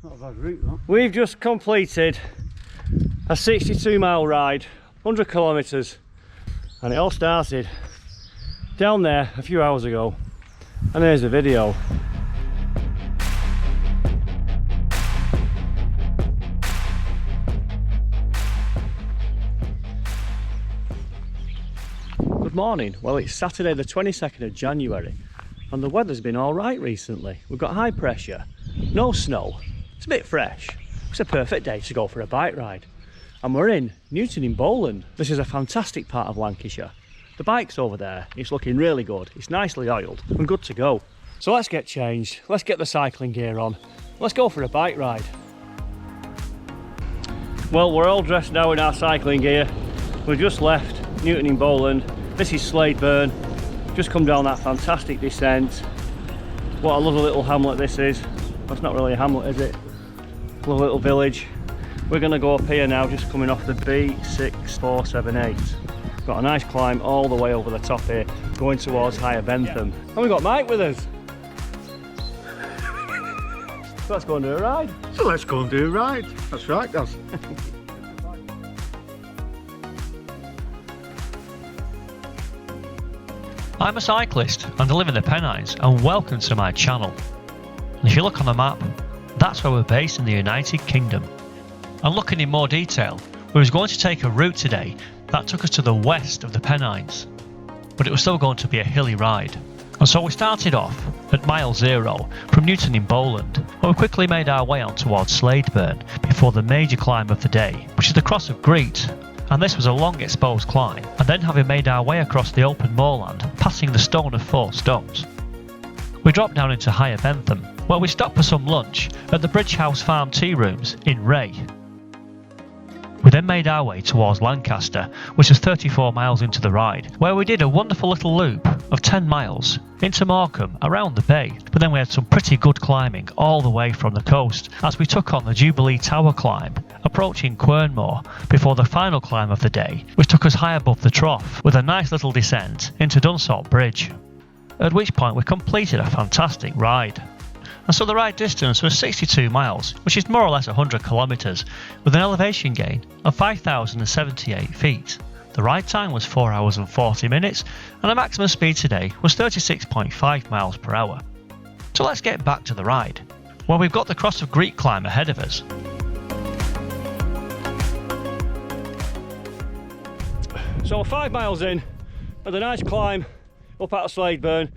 Not a bad route, that. We've just completed a 62-mile ride, 100 kilometres, and it all started down there a few hours ago. And there's the video. Good morning. Well, it's Saturday the 22nd of January and the weather's been alright recently. We've got high pressure, no snow, it's a bit fresh. It's a perfect day to go for a bike ride. And we're in Newton In Bowland. This is a fantastic part of Lancashire. The bike's over there, it's looking really good, it's nicely oiled and good to go. So let's get changed, let's get the cycling gear on, let's go for a bike ride. Well, we're all dressed now in our cycling gear. We've just left Newton In Bowland. This is Sladeburn. Just come down that fantastic descent. What a lovely little hamlet this is. That's not really a hamlet, is it? Lovely little village. We're going to go up here now, just coming off the B6478. Got a nice climb all the way over the top here, going towards higher Bentham. And we've got Mike with us. So let's go and do a ride. So let's go and do a ride. That's right, guys. I'm a cyclist and I live in the Pennines, and welcome to my channel. And if you look on the map, that's where we're based in the United Kingdom. And looking in more detail, we was going to take a route today that took us to the west of the Pennines, but it was still going to be a hilly ride. And so we started off at mile 0 from Newton In Bowland, and we quickly made our way on towards Sladeburn before the major climb of the day, which is the Cross of Greet. And this was a long exposed climb, and then having made our way across the open moorland, passing the Stone of 4 Stones, we dropped down into higher Bentham, where we stopped for some lunch at the Bridge House Farm Tearooms in Wray. We then made our way towards Lancaster, which is 34 miles into the ride, where we did a wonderful little loop of 10 miles into Morcambe around the bay, but then we had some pretty good climbing all the way from the coast as we took on the Jubilee Tower climb, approaching Quernmore before the final climb of the day, which took us high above the Trough with a nice little descent into Dunsop Bridge, at which point we completed a fantastic ride. And so the ride distance was 62 miles, which is more or less 100 kilometres, with an elevation gain of 5,078 feet. The ride time was 4 hours and 40 minutes, and the maximum speed today was 36.5 miles per hour. So let's get back to the ride, where we've got the Cross of Greet climb ahead of us. So we're 5 miles in, with a nice climb up out of Sladeburn.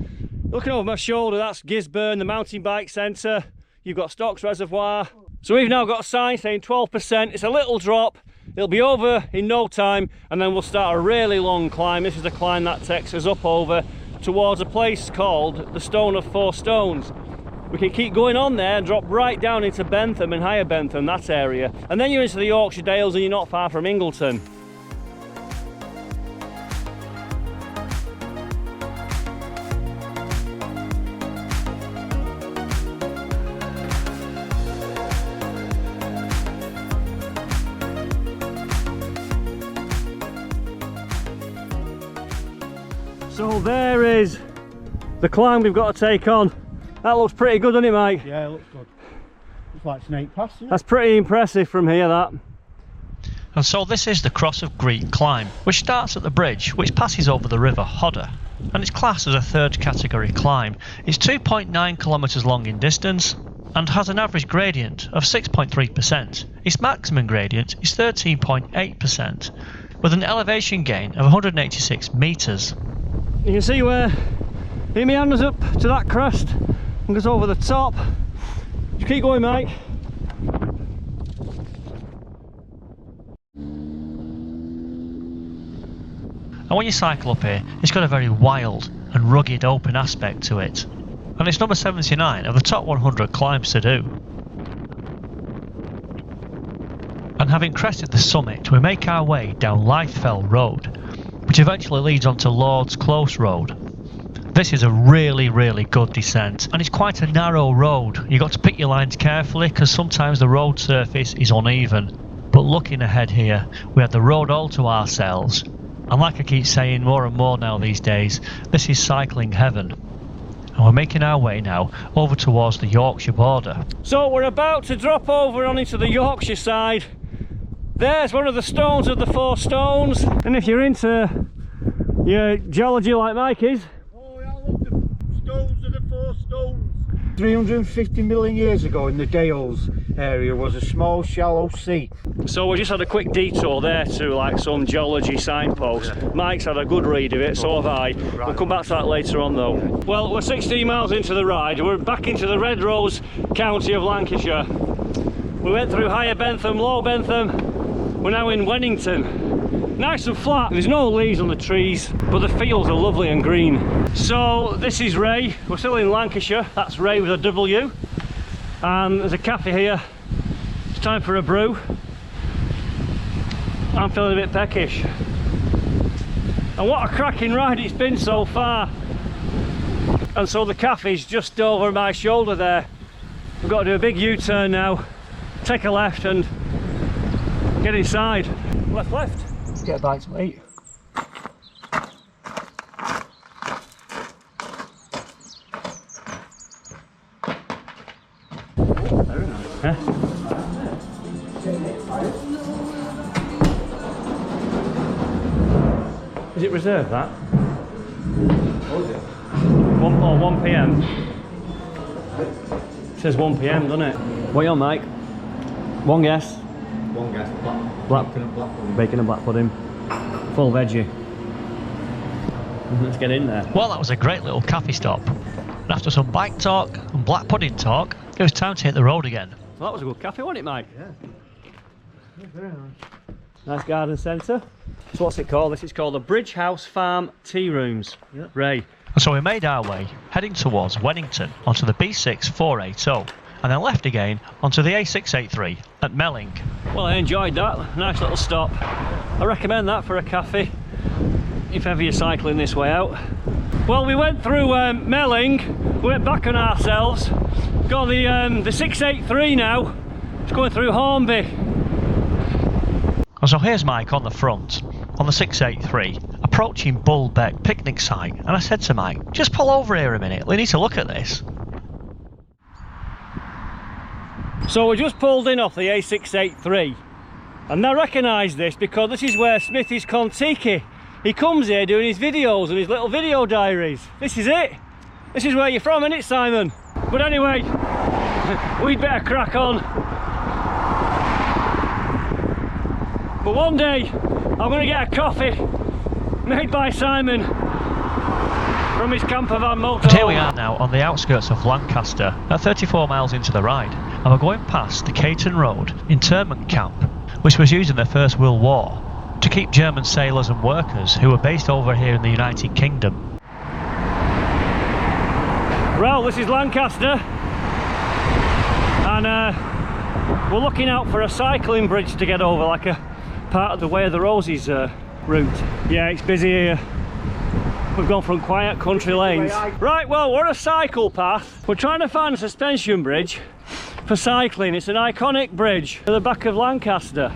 Looking over my shoulder, that's Gisburn, the mountain bike centre. You've got Stocks Reservoir. So we've now got a sign saying 12%. It's a little drop. It'll be over in no time, and then we'll start a really long climb. This is the climb that takes us up over towards a place called the Stone of 4 Stones. We can keep going on there and drop right down into Bentham and higher Bentham, that area. And then you're into the Yorkshire Dales and you're not far from Ingleton. So there is the climb we've got to take on. That looks pretty good, doesn't it, Mike? Yeah, it looks good. It's like Snake Pass, isn't it? That's pretty impressive from here, that. And so this is the Cross of Greet climb, which starts at the bridge, which passes over the River Hodder, and it's classed as a 3rd category climb. It's 2.9 kilometres long in distance and has an average gradient of 6.3%. Its maximum gradient is 13.8%, with an elevation gain of 186 metres. You can see where it meanders up to that crest and goes over the top. Just keep going, Mike. And when you cycle up here, it's got a very wild and rugged open aspect to it. And it's number 79 of the top 100 climbs to do. And having crested the summit, we make our way down Lythefell Road, which eventually leads onto Lord's Close Road. This is a really good descent, and it's quite a narrow road. You've got to pick your lines carefully because sometimes the road surface is uneven. But looking ahead here, we have the road all to ourselves, and like I keep saying more and more now these days, this is cycling heaven. and we're making our way now over towards the Yorkshire border. So we're about to drop over on into the Yorkshire side. There's one of the stones of the 4 stones, and if you're into your geology like Mike is, Oh, yeah, I love the stones of the 4 stones. 350 million years ago in the Dales area was a small shallow sea. so we just had a quick detour there to like some geology signpost. Mike's had a good read of it, so have I. We'll come back to that later on though. Well, we're 16 miles into the ride. We're back into the Red Rose county of Lancashire. We went through Higher Bentham, Low Bentham. We're now in Wennington. Nice and flat. There's no leaves on the trees, but the fields are lovely and green. So this is Wray. We're still in Lancashire. That's Wray with a W. And there's a cafe here. It's time for a brew. I'm feeling a bit peckish. And what a cracking ride it's been so far. And so the cafe's just over my shoulder there. We've got to do a big U-turn now, take a left and get inside. Left, left. Let's get a bite to eat. Very nice. Huh? Is it reserved, that? Oh, yeah. 1 p.m. It says 1 p.m, doesn't it? What you on, Mike? One guess. One guess, Black bacon and black pudding. bacon and black pudding. Full veggie. Let's get in there. Well, that was a great little cafe stop. And after some bike talk and black pudding talk, it was time to hit the road again. Well, that was a good cafe, wasn't it, Mike? Yeah. Very nice. Nice garden centre. So what's it called? This is called the Bridge House Farm Tearooms. Yeah. Wray. And so we made our way, heading towards Wennington onto the B6 480, and then left again onto the A683 at Melling. Well, I enjoyed that. Nice little stop. I recommend that for a cafe, if ever you're cycling this way out. Well, we went through Melling, we went back on ourselves, got the 683 now, it's going through Hornby. And so here's Mike on the front, on the 683, approaching Bull Beck picnic site, and I said to Mike, just pull over here a minute, we need to look at this. So we just pulled in off the A683, and I recognise this because this is where Smithy's Contiki, he comes here doing his videos and his little video diaries. This is it. This is where you're from, isn't it, Simon? But anyway, we'd better crack on. But one day, I'm going to get a coffee made by Simon from his camper van motorhome. But here we are now on the outskirts of Lancaster, at 34 miles into the ride, and we're going past the Caton Road internment camp, which was used in the First World War to keep German sailors and workers who were based over here in the United Kingdom. Well, this is Lancaster, and we're looking out for a cycling bridge to get over, like a part of the Way of the Roses route. Yeah, it's busy here. We've gone from quiet country lanes. Right, well, we're on a cycle path. We're trying to find a suspension bridge for cycling. It's an iconic bridge at the back of Lancaster.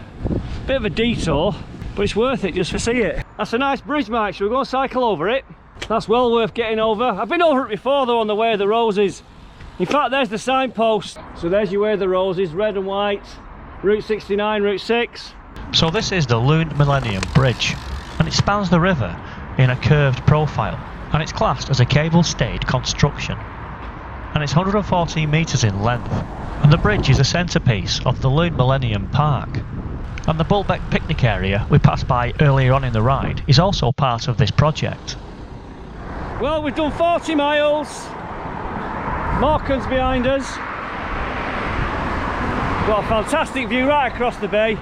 Bit of a detour, but it's worth it just to see it. That's a nice bridge, Mike. Shall we go and cycle over it? That's well worth getting over. I've been over it before though, on the Way of the Roses. In fact, there's the signpost. So there's your Way of the Roses, red and white. Route 69, Route 6. So this is the Lune Millenium Bridge, and it spans the river in a curved profile, and it's classed as a cable-stayed construction. And it's 114 metres in length, and the bridge is a centrepiece of the Lune Millenium Park. And the Bullbeck picnic area we passed by earlier on in the ride is also part of this project. Well, we've done 40 miles. Morcambe's behind us. Got a fantastic view right across the bay.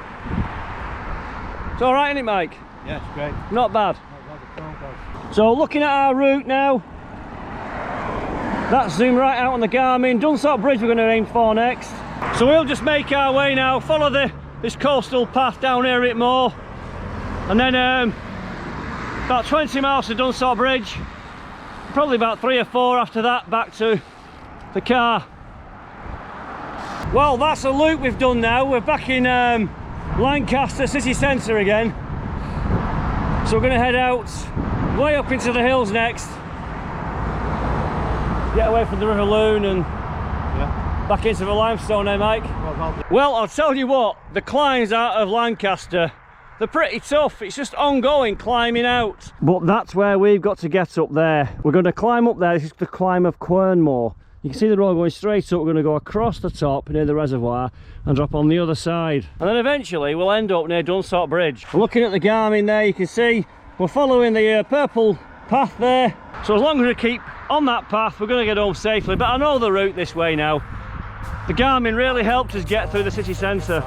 It's all right, isn't it, Mike? Yeah, it's great. Not bad. So looking at our route now, that's zoomed right out on the Garmin. Dunsop Bridge we're going to aim for next. So we'll just make our way now, follow this coastal path down here a bit more, and then about 20 miles to Dunsop Bridge, probably about 3 or 4 after that back to the car. Well, that's a loop we've done now. We're back in Lancaster city centre again, so we're going to head out way up into the hills next, Get away from the River Lune and back into the limestone, eh, Mike? Well, I'll tell you what, the climbs out of Lancaster, they're pretty tough. It's just ongoing climbing out. But that's where we've got to get up there. We're going to climb up there. This is the climb of Quernmore. You can see the road going straight up. We're going to go across the top near the reservoir and drop on the other side. And then eventually we'll end up near Dunsop Bridge. Looking at the Garmin there, you can see we're following the purple path there. So as long as we keep on that path, we're going to get home safely. But I know the route this way now. The Garmin really helped us get through the city centre.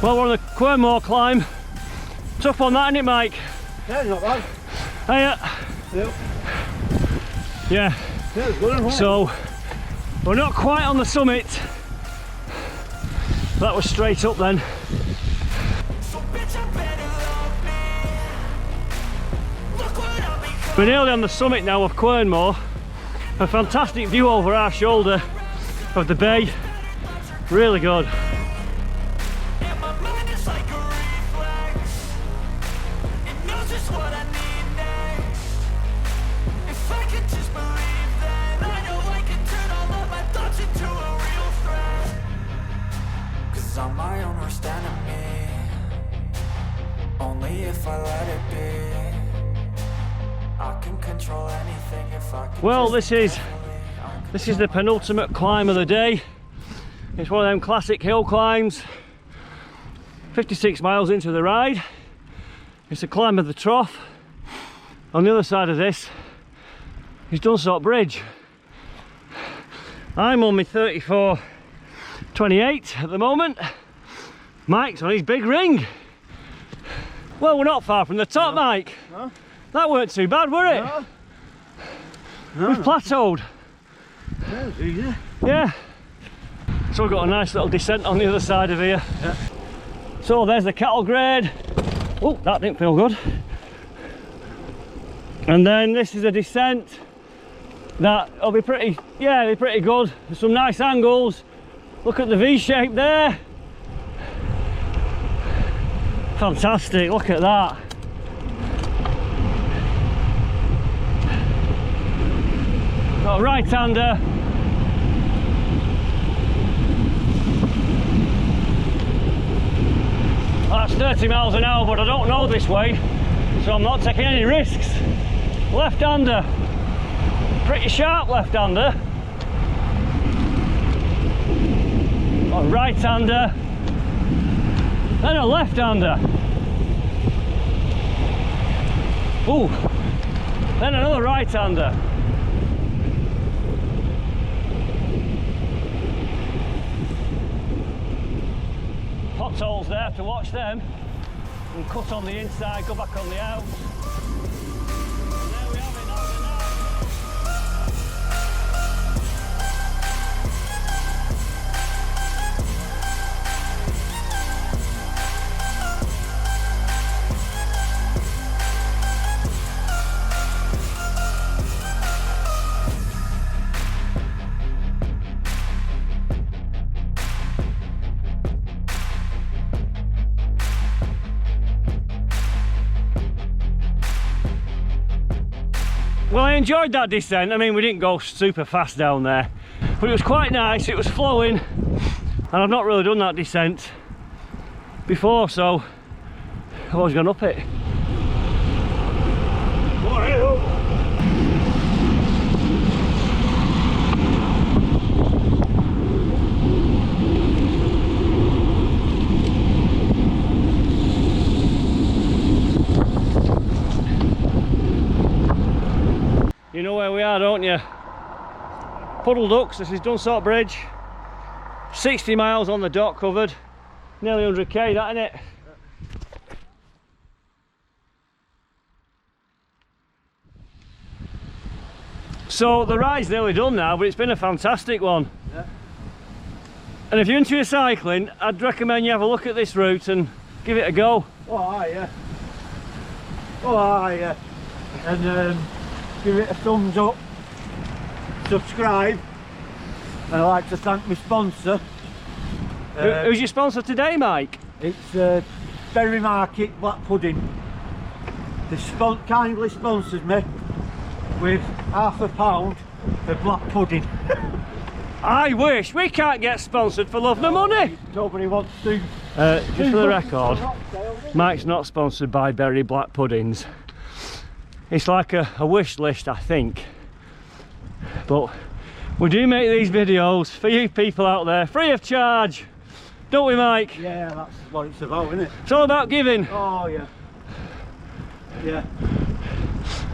Well, we're on the Quernmore climb. Tough on that, isn't it, Mike? Yeah, not bad. Hiya. Yep. Yeah. Yeah, it's good, isn't it? So, we're not quite on the summit. That was straight up then. We're nearly on the summit now of Quernmore. A fantastic view over our shoulder of the bay. Really good. Well, this is the penultimate climb of the day. It's one of them classic hill climbs. 56 miles into the ride. It's a climb of the Trough. On the other side of this is Dunsop Bridge. I'm on my 34.28 at the moment. Mike's on his big ring. Well, we're not far from the top, no. Mike. No. That weren't too bad, were it? No. We've plateaued. Yeah, it's easy. Yeah. So we've got a nice little descent on the other side of here. Yeah. So there's the cattle grade. Oh, that didn't feel good. And then this is a descent that'll be pretty, yeah, be pretty good. There's some nice angles. Look at the V shape there. Fantastic, look at that. Got a right-hander. That's 30 miles an hour, but I don't know this way, so I'm not taking any risks. Left-hander. Pretty sharp left-hander. A right-hander. Then a left-hander. Ooh. Then another right-hander. Potholes there to watch them. And cut on the inside, go back on the out. And there we have it, that's the night. Well, I enjoyed that descent. I mean, we didn't go super fast down there, but it was quite nice. It was flowing, and I've not really done that descent before, so I've always gone up it. You know where we are, don't you? Puddle Ducks, this is Dunsop Bridge. 60 miles on the dot covered. Nearly 100k, that, innit? So the ride's nearly done now, but it's been a fantastic one. Yeah. And if you're into your cycling, I'd recommend you have a look at this route and give it a go. Oh, aye, yeah. Oh, aye, yeah. And give it a thumbs up, subscribe, and I'd like to thank my sponsor. Who's your sponsor today, Mike? It's Berry Market Black Pudding. They kindly sponsored me with £0.5 of black pudding. I wish. We can't get sponsored for love nor money. Nobody wants to. Just for the record, Mike's not sponsored by Berry Black Puddings. It's like a wish list, I think. But we do make these videos for you people out there, free of charge. Don't we, Mike? Yeah, that's what it's about, isn't it? It's all about giving. Oh, yeah. Yeah.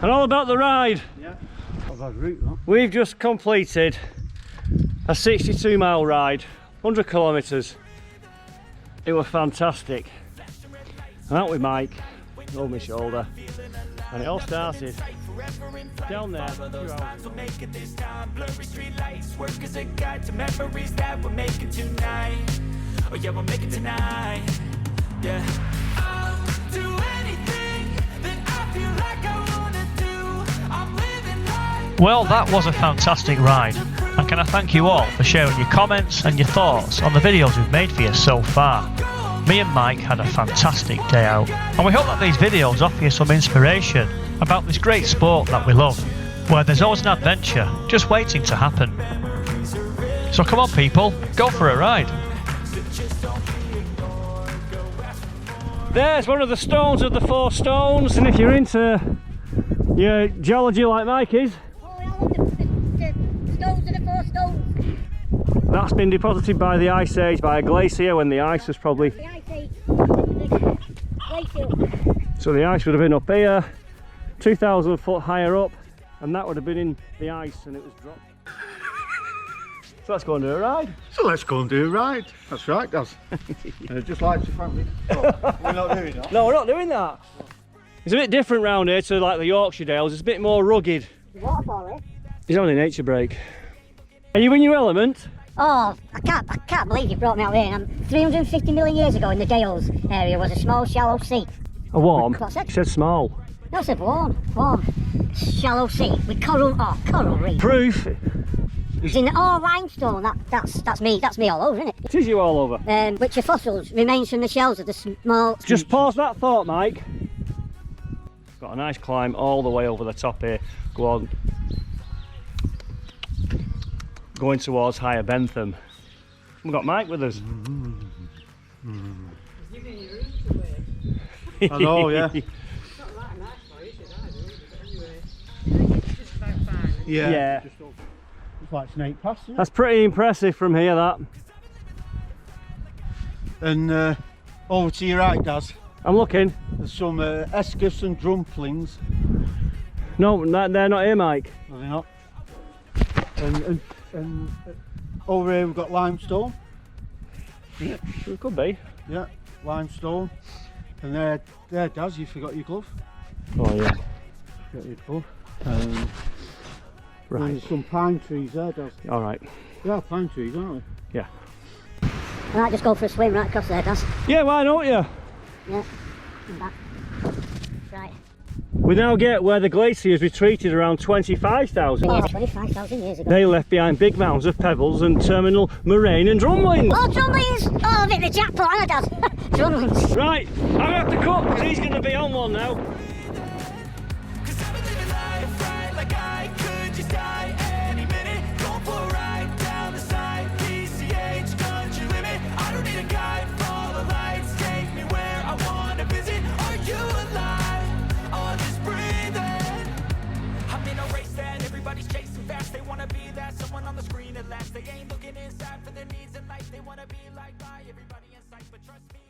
And all about the ride. Yeah. Not a bad route, though. We've just completed a 62-mile ride, 100 kilometres. It was fantastic. And out with Mike, over my shoulder. And it all started down there. So make it this time. Blurry street lights work as a guide to memories that we'll make it tonight. Oh yeah, we'll make it tonight. Yeah. I'll do anything that I feel like I wanna do. I'm living life. Well, that was a fantastic ride. And can I thank you all for sharing your comments and your thoughts on the videos we've made for you so far. Me and Mike had a fantastic day out, and we hope that these videos offer you some inspiration about this great sport that we love, where there's always an adventure just waiting to happen. So come on people, go for a ride. There's one of the stones of the 4 stones, and if you're into your geology like Mike is, the stones of the 4 stones. that's been deposited by the Ice Age, by a glacier when the ice was probably... The Ice Age. The glacier. So the ice would have been up here, 2,000 foot higher up, and that would have been in the ice and it was dropped. So let's go and do a ride. So let's go and do a ride. That's right, Daz. Just like to frankly. Oh, we're not doing that. No, we're not doing that. It's a bit different round here to like the Yorkshire Dales. It's a bit more rugged. Waterfall, eh? He's having a nature break. Are you in your element? Oh, I can't believe you brought me out here. 350 million years ago in the Dales area was a small shallow sea. A warm? What's that? You said small. No, I said warm. Shallow sea with coral reef. Proof. It's in all limestone. That's me all over, isn't it? It is you all over. Which are fossils, remains from the shells of the small... Just pause that thought, Mike. Got a nice climb all the way over the top here. Go on. Going towards higher Bentham. We've got Mike with us. I know, yeah. Yeah. It's like Snake Pass, isn't it? That's pretty impressive from here, that. And over to your right, Daz. I'm looking. There's some escus and drumplings. No, they're not here, Mike. Are they not? And over here we've got limestone. Yeah, it could be. Yeah, limestone. And there, Daz, you forgot your glove. Oh yeah. Got your glove. Right. There's some pine trees there, Daz. All right. They are pine trees, aren't Yeah. I might just go for a swim right across there, Daz. Yeah, why don't you? Yeah. I'm back. Right. We now get where the glaciers retreated around 25,000. Yeah, 25,000 years ago. They left behind big mounds of pebbles and terminal moraine and drumlins. Oh, drumlins! Oh, I've hit the jackpot, haven't I, Daz? Drumlins. Right, I'm gonna have to cut because he's gonna be on one now. Cause I've been living life right like I could just die any minute. Going for a ride down the side, PCH country limit. I don't need a guide, follow lights, take me where I wanna visit. Are you alive? Or just breathing? I'm in a race that everybody's chasing fast. They wanna be that someone on the screen at last. They ain't looking inside for their needs in life. They wanna be like by everybody in sight, but trust me.